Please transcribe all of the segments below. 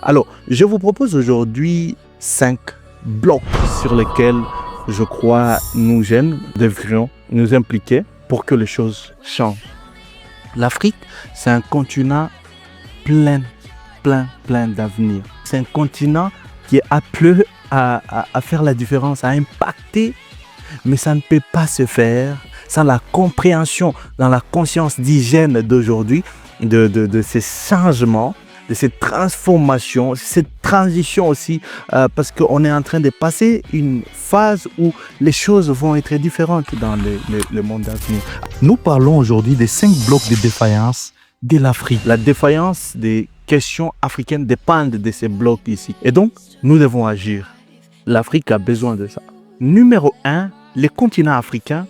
Alors, je vous propose aujourd'hui 5 blocs sur lesquels je crois nous jeunes devrions nous impliquer pour que les choses changent. L'Afrique, c'est un continent plein d'avenir. C'est un continent qui est appelé à faire la différence, à impacter, mais ça ne peut pas se faire sans la compréhension dans la conscience d'hygiène d'aujourd'hui de ces changements, de cette transformation, cette transition aussi, parce qu'on est en train de passer une phase où les choses vont être différentes dans le monde à venir. Nous parlons aujourd'hui des 5 blocs de défaillance de l'Afrique. La défaillance des questions africaines dépendent de ces blocs ici. Et donc, nous devons agir. L'Afrique a besoin de ça. Numéro 1, le continent africain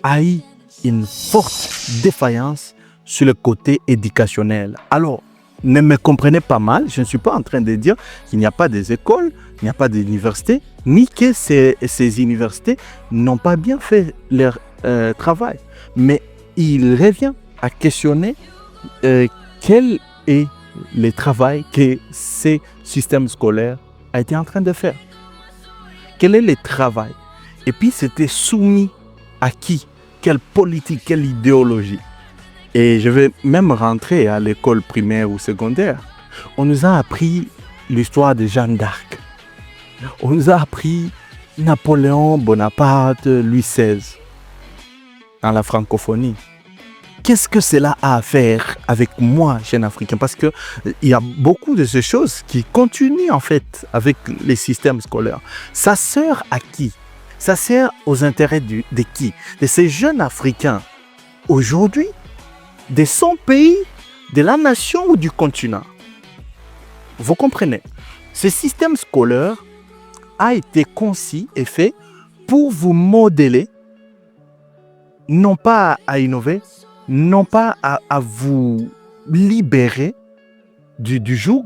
a eu une forte défaillance sur le côté éducationnel. Alors, ne me comprenez pas mal, je ne suis pas en train de dire qu'il n'y a pas des écoles, il n'y a pas d'universités, ni que ces universités n'ont pas bien fait leur travail. Mais il revient à questionner quel est le travail que ces systèmes scolaires ont été en train de faire. Quel est le travail? Et puis c'était soumis à qui? Quelle politique, quelle idéologie? Et je vais même rentrer à l'école primaire ou secondaire. On nous a appris l'histoire de Jeanne d'Arc. On nous a appris Napoléon Bonaparte, Louis XVI, dans la francophonie. Qu'est-ce que cela a à faire avec moi, jeune Africain? Parce qu'il y a beaucoup de ces choses qui continuent en fait avec les systèmes scolaires. Ça sert à qui? Ça sert aux intérêts de qui? De ces jeunes Africains aujourd'hui, de son pays, de la nation ou du continent. Vous comprenez? Ce système scolaire a été conçu et fait pour vous modeler, non pas à innover, non pas à vous libérer du joug,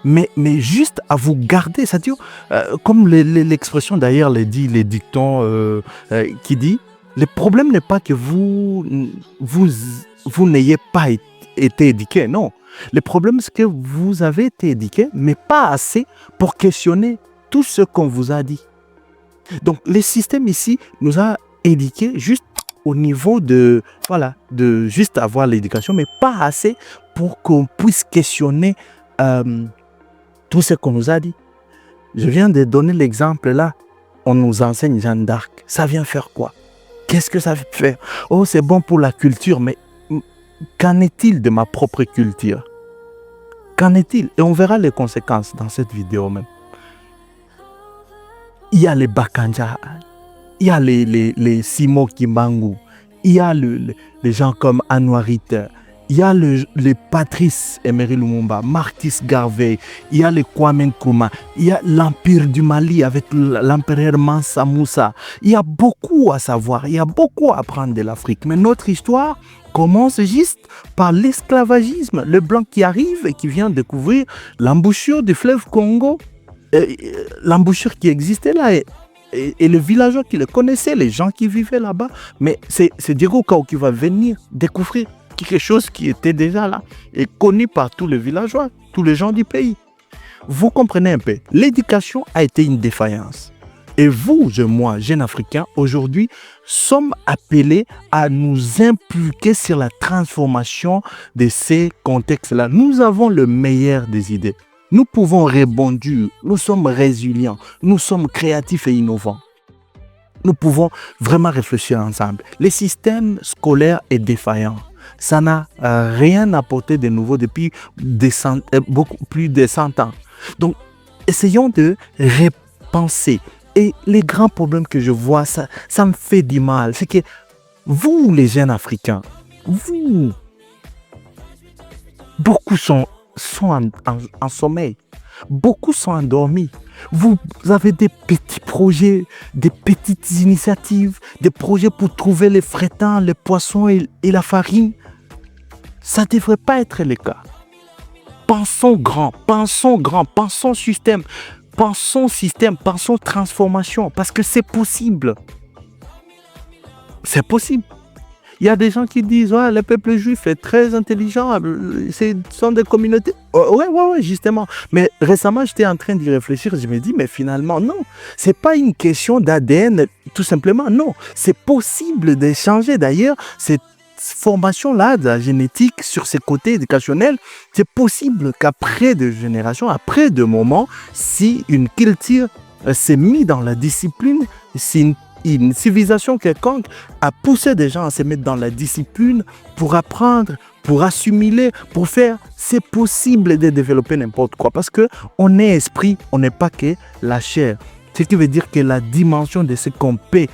mais juste à vous garder. C'est-à-dire, comme l'expression d'ailleurs les dictons qui dit, le problème n'est pas que vous n'ayez pas été éduqué, non. Le problème, c'est que vous avez été éduqué, mais pas assez pour questionner tout ce qu'on vous a dit. Donc, le système ici nous a éduqués juste au niveau de juste avoir l'éducation, mais pas assez pour qu'on puisse questionner tout ce qu'on nous a dit. Je viens de donner l'exemple là. On nous enseigne Jeanne d'Arc. Ça vient faire quoi? Qu'est-ce que ça fait? Oh, c'est bon pour la culture, mais qu'en est-il de ma propre culture? Qu'en est-il? Et on verra les conséquences dans cette vidéo même. Il y a les Bakanja, il y a les Simo Kimbangu, il y a les gens comme Anouarit, il y a les Patrice Emery Lumumba, Martis Garvey, il y a les Kwame Nkrumah, il y a l'Empire du Mali avec l'empereur Mansa Moussa. Il y a beaucoup à savoir, il y a beaucoup à apprendre de l'Afrique. Mais notre histoire commence juste par l'esclavagisme. Le blanc qui arrive et qui vient découvrir l'embouchure du fleuve Congo, l'embouchure qui existait là. Et le villageois qui le connaissait, les gens qui vivaient là-bas. Mais c'est Diego Cao qui va venir découvrir quelque chose qui était déjà là et connu par tous les villageois, tous les gens du pays. Vous comprenez un peu, l'éducation a été une défaillance. Et vous et moi, jeunes Africains, aujourd'hui, sommes appelés à nous impliquer sur la transformation de ces contextes-là. Nous avons le meilleur des idées. Nous pouvons rebondir, nous sommes résilients, nous sommes créatifs et innovants. Nous pouvons vraiment réfléchir ensemble. Le système scolaire est défaillant. Ça n'a rien apporté de nouveau depuis beaucoup plus de 100 ans. Donc, essayons de repenser. Et les grands problèmes que je vois, ça me fait du mal. C'est que vous, les jeunes Africains, beaucoup sont en sommeil. Beaucoup sont endormis. Vous avez des petits projets, des petites initiatives, des projets pour trouver les frétins, les poissons et la farine. Ça ne devrait pas être le cas. Pensons grand, pensons système, pensons transformation, parce que c'est possible. C'est possible. Il y a des gens qui disent, ouais, le peuple juif est très intelligent, ce sont des communautés. Ouais, justement. Mais récemment, j'étais en train d'y réfléchir, je me dis, mais finalement, non. C'est pas une question d'ADN, tout simplement, non. C'est possible d'échanger. D'ailleurs, cette formation-là de la génétique sur ses côtés éducationnels, c'est possible qu'après des générations, après des moments, si une culture s'est mise dans la discipline, si une civilisation quelconque a poussé des gens à se mettre dans la discipline pour apprendre, pour assimiler, pour faire, c'est possible de développer n'importe quoi parce qu'on est esprit, on n'est pas que la chair. Ce qui veut dire que la dimension de ce qu'on peut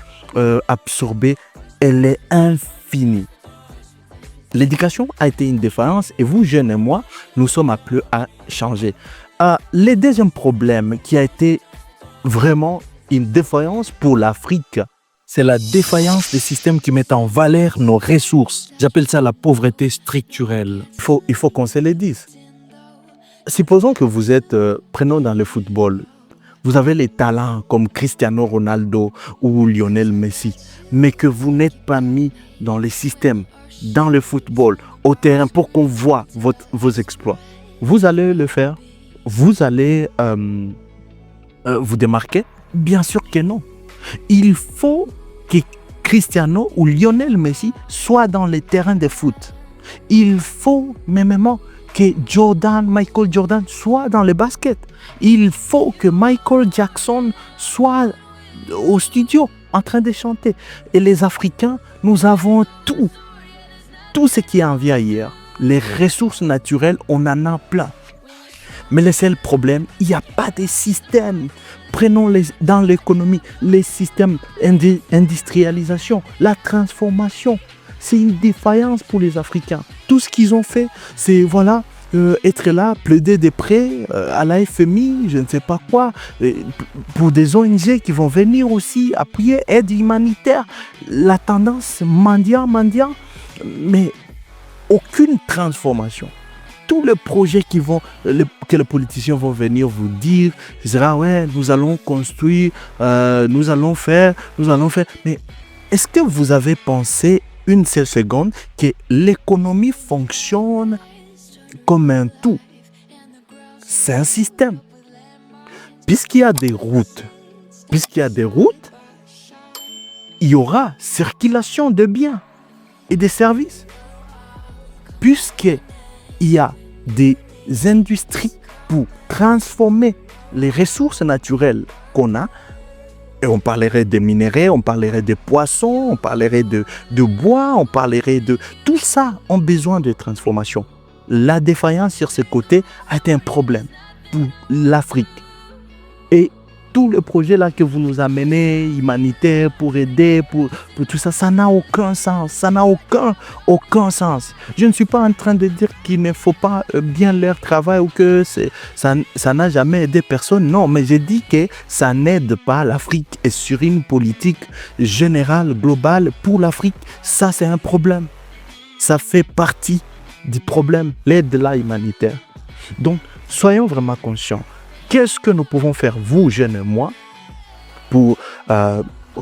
absorber, elle est infinie. L'éducation a été une défaillance et vous, jeunes et moi, nous sommes appelés à changer. Le deuxième problème qui a été vraiment une défaillance pour l'Afrique, c'est la défaillance des systèmes qui mettent en valeur nos ressources. J'appelle ça la pauvreté structurelle. Il faut qu'on se le dise. Supposons que vous êtes, prenons dans le football, vous avez les talents comme Cristiano Ronaldo ou Lionel Messi, mais que vous n'êtes pas mis dans les systèmes, dans le football, au terrain pour qu'on voit vos exploits. Vous allez le faire? Vous allez vous démarquer? Bien sûr que non. Il faut que Cristiano ou Lionel Messi soient dans les terrains de foot. Il faut même que Michael Jordan soit dans le basket. Il faut que Michael Jackson soit au studio en train de chanter. Et les Africains, nous avons tout ce qui est en vie ailleurs. Les ressources naturelles, on en a plein. Mais le seul problème, il n'y a pas de système. Prenons dans l'économie, les systèmes d'industrialisation, la transformation. C'est une défaillance pour les Africains. Tout ce qu'ils ont fait, c'est être là, plaider des prêts à la FMI, je ne sais pas quoi, pour des ONG qui vont venir aussi appuyer, aide humanitaire, la tendance mondiale, mais aucune transformation. Tous les projets que les politiciens vont venir vous dire, ouais, nous allons construire, nous allons faire. Mais est-ce que vous avez pensé une seule seconde que l'économie fonctionne comme un tout? C'est un système. Puisqu'il y a des routes, il y aura circulation de biens et de services. Puisqu'il y a des industries pour transformer les ressources naturelles qu'on a, et on parlerait des minéraux, on parlerait des poissons, on parlerait de bois, on parlerait de... Tout ça a besoin de transformation. La défaillance sur ce côté a été un problème pour l'Afrique. Et tout le projet là que vous nous amenez, humanitaire, pour aider, pour tout ça, ça n'a aucun sens. Ça n'a aucun sens. Je ne suis pas en train de dire qu'il ne faut pas bien leur travail ou que ça n'a jamais aidé personne. Non, mais je dis que ça n'aide pas l'Afrique. Et sur une politique générale, globale, pour l'Afrique, ça c'est un problème. Ça fait partie du problème, l'aide là humanitaire. Donc, soyons vraiment conscients. Qu'est-ce que nous pouvons faire, vous, jeunes et moi, pour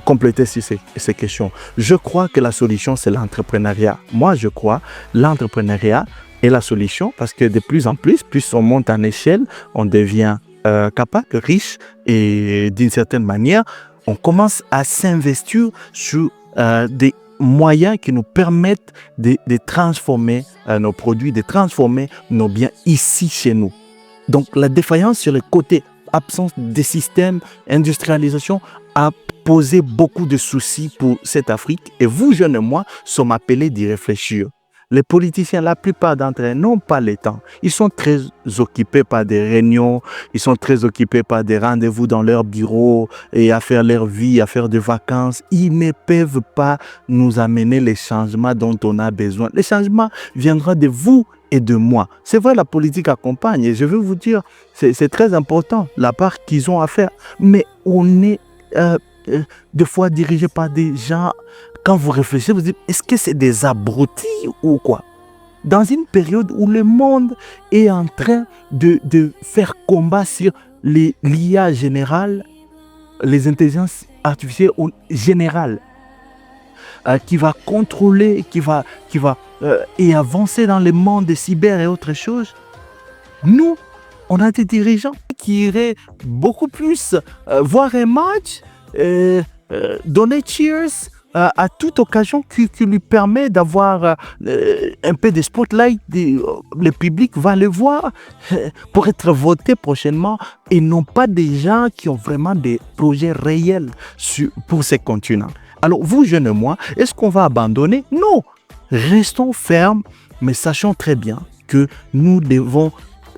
compléter ces questions? Je crois que la solution, c'est l'entrepreneuriat. Moi, je crois l'entrepreneuriat est la solution parce que de plus en plus on monte en échelle, on devient capable, riche et d'une certaine manière, on commence à s'investir sur des moyens qui nous permettent de transformer nos produits, de transformer nos biens ici chez nous. Donc la défaillance sur le côté absence de système, industrialisation a posé beaucoup de soucis pour cette Afrique. Et vous, jeunes et moi, sommes appelés d'y réfléchir. Les politiciens, la plupart d'entre eux, n'ont pas le temps. Ils sont très occupés par des réunions, ils sont très occupés par des rendez-vous dans leur bureau et à faire leur vie, à faire des vacances. Ils ne peuvent pas nous amener les changements dont on a besoin. Les changements viendront de vous et de moi. C'est vrai, la politique accompagne et je veux vous dire, c'est très important la part qu'ils ont à faire. Mais on est des fois dirigé par des gens. Quand vous réfléchissez, vous dites, est-ce que c'est des abrutis ou quoi? Dans une période où le monde est en train de faire combat sur l'IA générale, les intelligences artificielles générales, qui va contrôler, qui va et avancer dans le monde des cyber et autres choses. Nous, on a des dirigeants qui iraient beaucoup plus voir un match, donner cheers à toute occasion qui lui permet d'avoir un peu de spotlight. Le public va le voir pour être voté prochainement et non pas des gens qui ont vraiment des projets réels pour ces continents. Alors vous, jeunes et moi, est-ce qu'on va abandonner? Non, restons fermes, mais sachons très bien que nous devons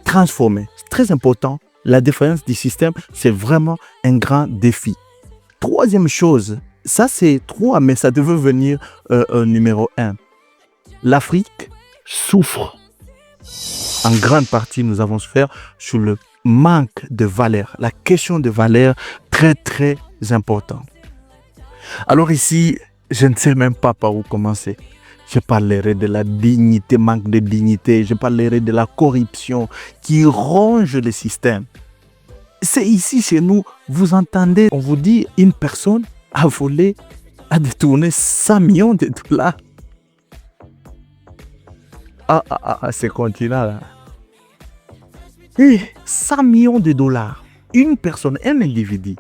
transformer. C'est très important. La défaillance du système, c'est vraiment un grand défi. Troisième chose, ça c'est 3, mais ça devait venir numéro 1. L'Afrique souffre. En grande partie, nous avons souffert sur le manque de valeur. La question de valeur, très très important. Alors ici, je ne sais même pas par où commencer. Je parlerai de la dignité, manque de dignité. Je parlerai de la corruption qui ronge le système. C'est ici chez nous, vous entendez, on vous dit une personne a volé, a détourné 100 millions de dollars. Ce continent-là. Et 100 millions de dollars. Une personne, un individu.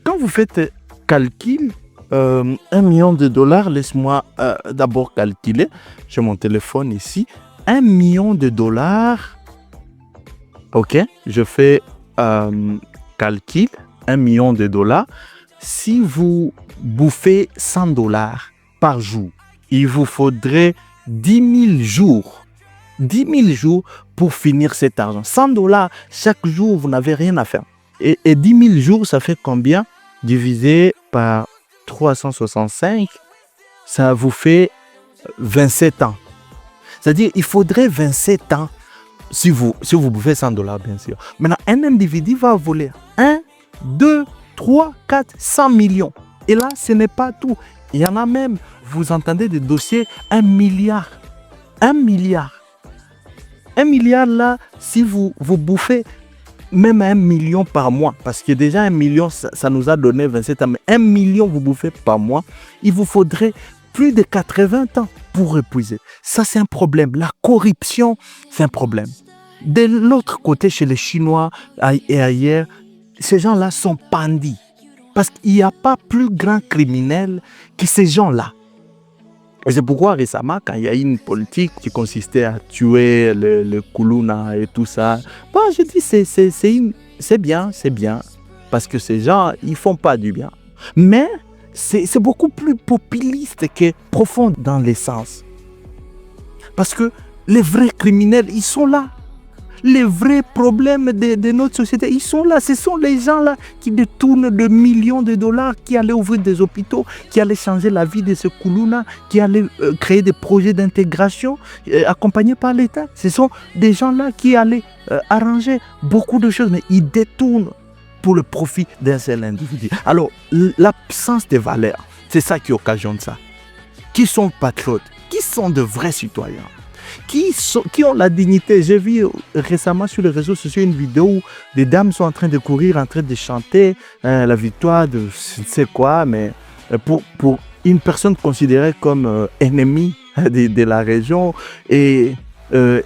Quand vous faites calcul, 1 million de dollars, laisse-moi d'abord calculer. J'ai mon téléphone ici. 1 million de dollars. Ok, je fais calcul. 1 million de dollars. Si vous bouffez 100 dollars par jour, il vous faudrait 10 000 jours. 10 000 jours pour finir cet argent. 100 dollars chaque jour, vous n'avez rien à faire. Et 10 000 jours, ça fait combien? Divisé par 365, ça vous fait 27 ans. C'est-à-dire, il faudrait 27 ans si vous bouffez 100 dollars, bien sûr. Maintenant, un individu va voler 1, 2, 3, 4, 100 millions. Et là, ce n'est pas tout. Il y en a même, vous entendez des dossiers, 1 milliard. 1 milliard. 1 milliard là, si vous bouffez même 1 million par mois, parce que déjà 1 million, ça nous a donné 27 ans, mais 1 million vous bouffez par mois, il vous faudrait plus de 80 ans pour épuiser. Ça, c'est un problème. La corruption, c'est un problème. De l'autre côté, chez les Chinois et ailleurs, ces gens-là sont bandits. Parce qu'il n'y a pas plus grand criminel que ces gens-là. Et c'est pourquoi récemment, quand il y a une politique qui consistait à tuer le Kuluna et tout ça, bon, je dis c'est bien. Parce que ces gens, ils ne font pas du bien. Mais c'est beaucoup plus populiste que profond dans l'essence. Parce que les vrais criminels, ils sont là. Les vrais problèmes de notre société, ils sont là. Ce sont les gens là qui détournent de millions de dollars, qui allaient ouvrir des hôpitaux, qui allaient changer la vie de ce Kuluna, qui allaient créer des projets d'intégration accompagnés par l'État. Ce sont des gens là qui allaient arranger beaucoup de choses, mais ils détournent pour le profit d'un seul individu. Alors, l'absence de valeurs, c'est ça qui occasionne ça. Qui sont patriotes? Qui sont de vrais citoyens? Qui ont la dignité. J'ai vu récemment sur les réseaux sociaux une vidéo où des dames sont en train de courir, en train de chanter la victoire de je ne sais quoi, mais pour une personne considérée comme ennemie de la région. Et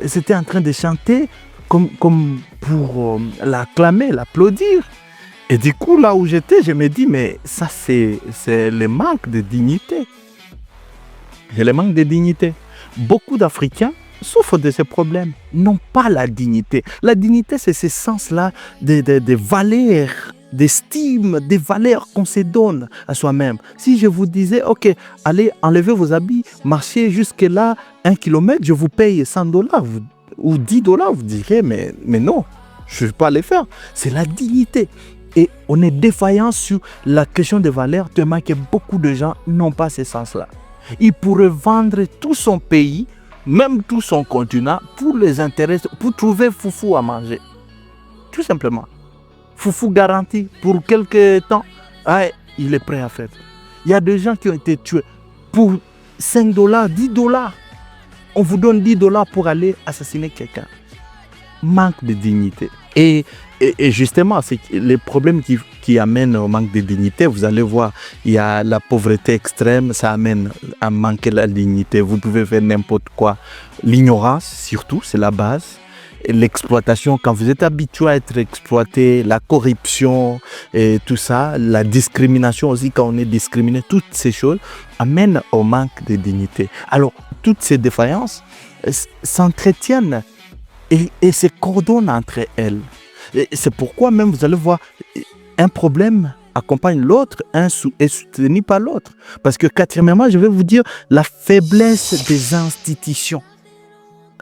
c'était en train de chanter comme pour l'acclamer, l'applaudir. Et du coup, là où j'étais, je me dis, mais ça, c'est le manque de dignité. C'est le manque de dignité. Beaucoup d'Africains souffrent de ces problèmes, n'ont pas la dignité. La dignité, c'est ce sens-là de valeurs, d'estime, des valeurs qu'on se donne à soi-même. Si je vous disais, ok, allez enlevez vos habits, marchez jusque là, 1 kilomètre, je vous paye 100 dollars ou 10 dollars, vous direz, mais non, je ne vais pas les faire. C'est la dignité. Et on est défaillant sur la question des valeurs, tellement que beaucoup de gens n'ont pas ce sens-là. Il pourrait vendre tout son pays, même tout son continent, pour les intérêts, pour trouver foufou à manger. Tout simplement. Foufou garanti pour quelques temps. Il est prêt à faire. Il y a des gens qui ont été tués pour 5 dollars, 10 dollars. On vous donne 10 dollars pour aller assassiner quelqu'un. manque de dignité. Et justement, c'est les problèmes qui amènent au manque de dignité. Vous allez voir, il y a la pauvreté extrême, ça amène à manquer la dignité. Vous pouvez faire n'importe quoi. L'ignorance, surtout, c'est la base. Et l'exploitation, quand vous êtes habitué à être exploité, la corruption et tout ça, la discrimination aussi, quand on est discriminé, toutes ces choses amènent au manque de dignité. Alors, toutes ces défaillances s'entretiennent et se coordonnent entre elles. Et c'est pourquoi même vous allez voir, un problème accompagne l'autre, un est soutenu par l'autre. Parce que quatrièmement, je vais vous dire la faiblesse des institutions.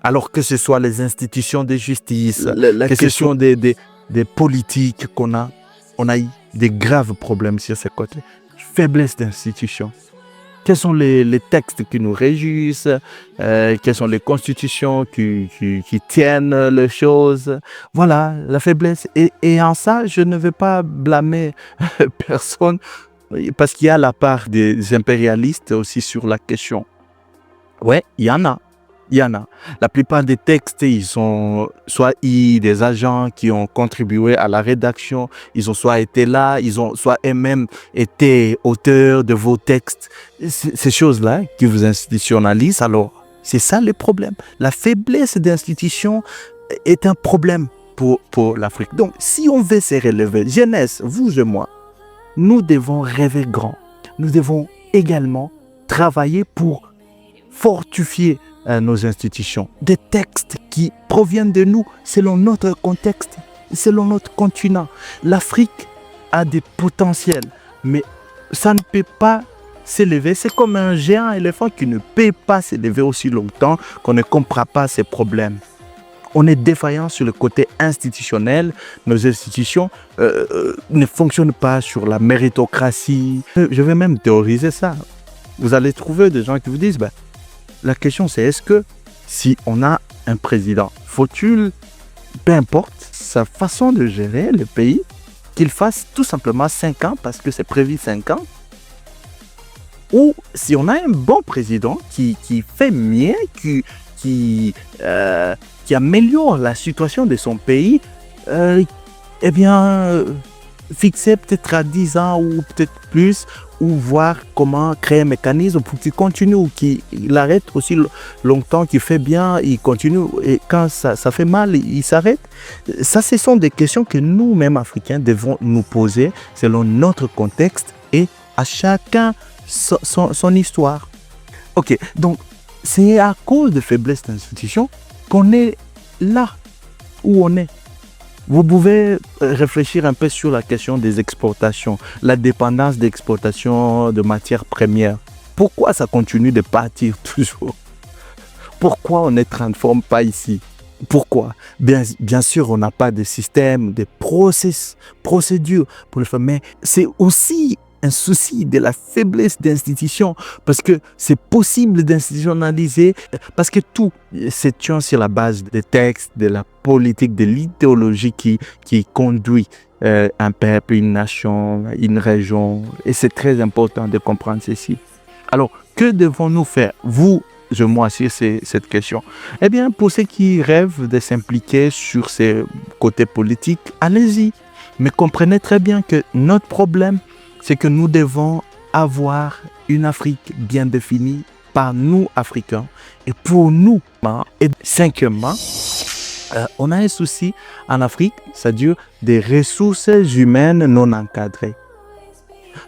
Alors que ce soit les institutions de justice, que ce soit des politiques qu'on a, on a eu des graves problèmes sur ces côtés. Faiblesse d'institutions. Quels sont les textes qui nous régissent, quelles sont les constitutions qui tiennent les choses. Voilà, la faiblesse. Et en ça, je ne vais pas blâmer personne, parce qu'il y a la part des impérialistes aussi sur la question. Ouais, il y en a. Il y en a. La plupart des textes, ils ont soit des agents qui ont contribué à la rédaction, ils ont soit été là, ils ont soit eux-mêmes été auteurs de vos textes. Ces choses-là qui vous institutionnalisent, alors c'est ça le problème. La faiblesse d'institutions est un problème pour l'Afrique. Donc, si on veut se relever, jeunesse, vous et moi, nous devons rêver grand. Nous devons également travailler pour fortifier nos institutions, des textes qui proviennent de nous selon notre contexte, selon notre continent. L'Afrique a des potentiels, mais ça ne peut pas s'élever. C'est comme un géant éléphant qui ne peut pas s'élever aussi longtemps qu'on ne comprend pas ses problèmes. On est défaillant sur le côté institutionnel. Nos institutions ne fonctionnent pas sur la méritocratie. Je vais même théoriser ça. Vous allez trouver des gens qui vous disent la question c'est est-ce que si on a un président, faut-il, peu importe sa façon de gérer le pays, qu'il fasse tout simplement 5 ans parce que c'est prévu 5 ans, ou si on a un bon président qui fait mieux, qui améliore la situation de son pays, fixer peut-être à 10 ans ou peut-être plus, ou voir comment créer un mécanisme pour qu'il continue ou qu'il arrête aussi longtemps, qu'il fait bien, il continue et quand ça fait mal, il s'arrête. Ça, ce sont des questions que nous-mêmes Africains devons nous poser selon notre contexte et à chacun son histoire. Ok, donc c'est à cause de faiblesse d'institutions qu'on est là où on est. Vous pouvez réfléchir un peu sur la question des exportations, la dépendance d'exportation de matières premières. Pourquoi ça continue de partir toujours? Pourquoi on ne transforme pas ici? Pourquoi? Bien sûr, on n'a pas de système, de procédures pour le faire, mais c'est aussi un souci de la faiblesse d'institutions, parce que c'est possible d'institutionnaliser, parce que tout se tient sur la base des textes, de la politique, de l'idéologie qui conduit un peuple, une nation, une région, et c'est très important de comprendre ceci. Alors, que devons-nous faire, vous, moi, sur cette question? Eh bien, pour ceux qui rêvent de s'impliquer sur ces côtés politiques, allez-y, mais comprenez très bien que notre problème, c'est que nous devons avoir une Afrique bien définie par nous, Africains, et pour nous. Et cinquièmement, on a un souci en Afrique, c'est-à-dire des ressources humaines non encadrées.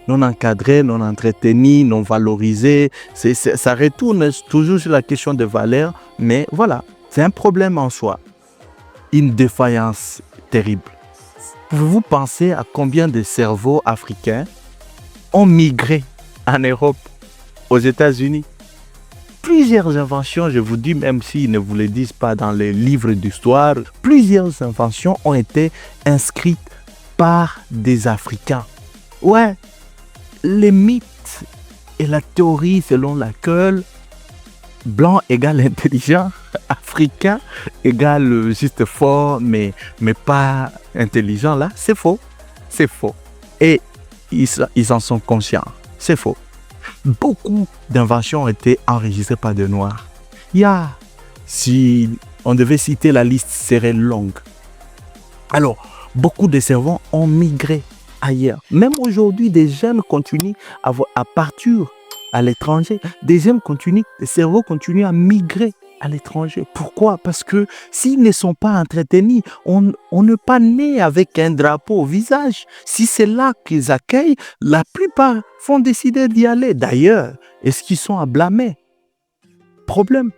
Non encadrées, non entretenues, non valorisées. Ça retourne toujours sur la question de valeur, mais voilà, c'est un problème en soi. Une défaillance terrible. Pouvez-vous penser à combien de cerveaux africains ont migré en Europe, aux États-Unis? Plusieurs inventions, je vous dis, même s'ils ne vous le disent pas dans les livres d'histoire, plusieurs inventions ont été inscrites par des Africains. Ouais, les mythes et la théorie selon laquelle blanc égale intelligent, africain égale juste fort, mais pas intelligent, là, c'est faux. C'est faux. Et ils en sont conscients. C'est faux. Beaucoup d'inventions ont été enregistrées par des Noirs. Si on devait citer, la liste serait longue. Alors, beaucoup de cerveaux ont migré ailleurs. Même aujourd'hui, des jeunes continuent à partir à l'étranger. Des cerveaux continuent à migrer à l'étranger. Pourquoi? Parce que s'ils ne sont pas entretenus, on n'est pas né avec un drapeau au visage. Si c'est là qu'ils accueillent, la plupart vont décider d'y aller. D'ailleurs, est-ce qu'ils sont à blâmer? Problème.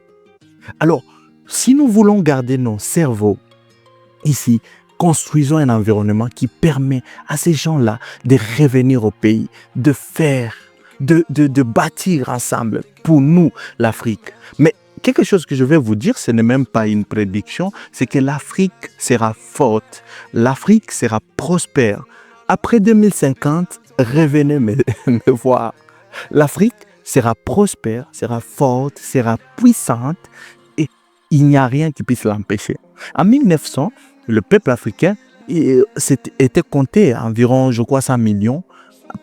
Alors, si nous voulons garder nos cerveaux ici, construisons un environnement qui permet à ces gens-là de revenir au pays, de bâtir ensemble pour nous l'Afrique. Mais quelque chose que je vais vous dire, ce n'est même pas une prédiction, c'est que l'Afrique sera forte, l'Afrique sera prospère. Après 2050, revenez me voir. L'Afrique sera prospère, sera forte, sera puissante et il n'y a rien qui puisse l'empêcher. En 1900, le peuple africain était compté à environ, je crois, 100 millions.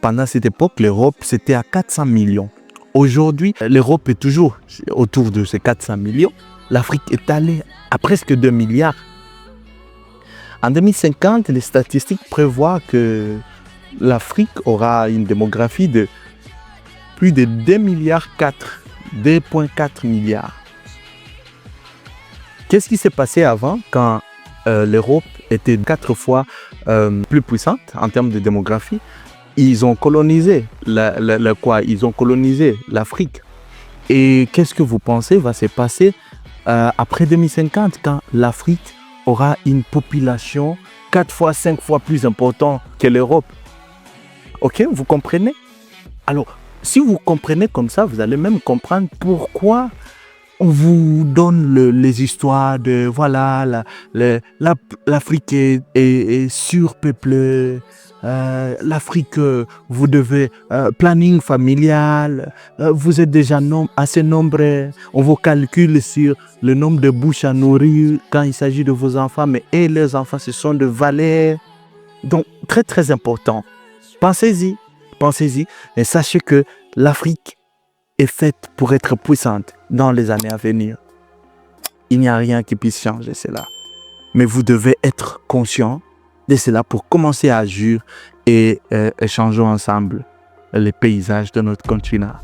Pendant cette époque, l'Europe, c'était à 400 millions. Aujourd'hui, l'Europe est toujours autour de ces 400 millions. L'Afrique est allée à presque 2 milliards. En 2050, les statistiques prévoient que l'Afrique aura une démographie de plus de 2,4 milliards, 2,4 milliards. Qu'est-ce qui s'est passé avant quand l'Europe était 4 fois plus puissante en termes de démographie? Ils ont colonisé Ils ont colonisé l'Afrique. Et qu'est-ce que vous pensez va se passer après 2050 quand l'Afrique aura une population 4 fois, 5 fois plus importante que l'Europe? Ok, vous comprenez? Alors, si vous comprenez comme ça, vous allez même comprendre pourquoi on vous donne les histoires de voilà, l'Afrique est surpeuplée. L'Afrique, vous devez planning familial, vous êtes déjà assez nombreux, on vous calcule sur le nombre de bouches à nourrir quand il s'agit de vos enfants, mais leurs enfants, ce sont de valeurs. Donc, très très important. Pensez-y et sachez que l'Afrique est faite pour être puissante dans les années à venir. Il n'y a rien qui puisse changer cela. Mais vous devez être conscient de cela pour commencer à agir et changeons ensemble les paysages de notre continent.